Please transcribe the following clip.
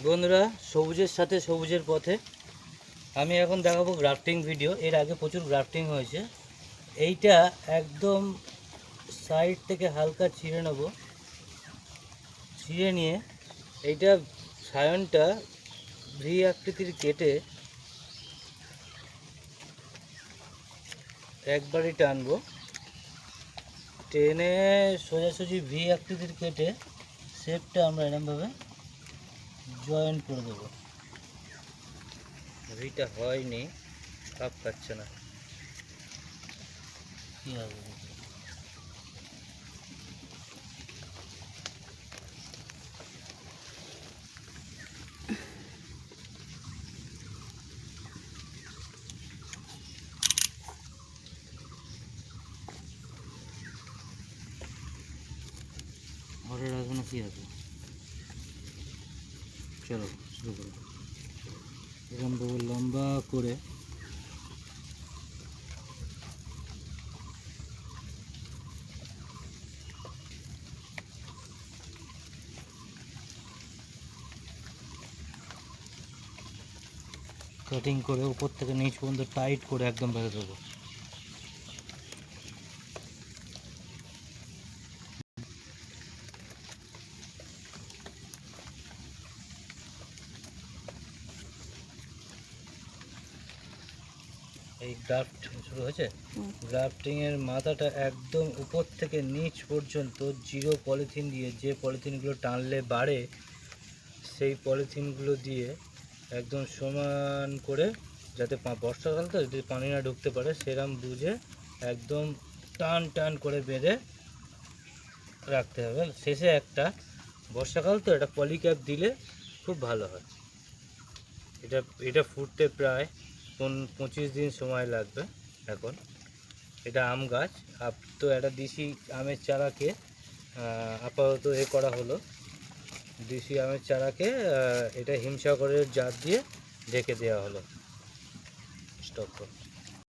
বন্ধুরা, সবুজের সাথে সবুজের পথে আমি এখন দেখাবো গ্রাফটিং ভিডিও। এর আগে প্রচুর গ্রাফটিং হয়েছে। এইটা একদম সাইড থেকে হালকা ছিঁড়ে নেব। ছিঁড়ে নিয়ে এইটা সায়নটা ভি আকৃতির কেটে একবারই টানবো। টেনে সোজাসুজি ভি আকৃতির কেটে শেপটা আমরা এরকমভাবে জয়েন করে দেবো। ভিটা হয়নি, খাপ খাচ্ছে না, কি হবে? ঘরে রাখবো না, কি আছে? চলো শুরু করো। এরকমভাবে লম্বা করে কাটিং করে উপর থেকে নিচ পর্যন্ত টাইট করে একদম বেঁধে দেবো। এই গ্রাফট শুরু হয়েছে। গ্রাফটিংয়ের মাথাটা একদম উপর থেকে নিচ পর্যন্ত জিরো পলিথিন দিয়ে, যে পলিথিনগুলো টানলে বাড়ে সেই পলিথিনগুলো দিয়ে একদম সমান করে, যাতে বর্ষাকাল তো যদি পানি না ঢুকতে পারে সেরকম বুঝে একদম টান টান করে বেঁধে রাখতে হবে। শেষে একটা বর্ষাকাল তো এটা পলিক্যাপ দিলে খুব ভালো হয়। এটা ফুটতে প্রায় 25 দিন সময় লাগবে। এখন এটা আম গাছ, তো একটা দেশি আমের চারাকে আপাতত করা হলো। দেশি আমের চারাকে এটা হিমসাগরের জাত দিয়ে ঢেকে দেওয়া হলো। স্টপ করো।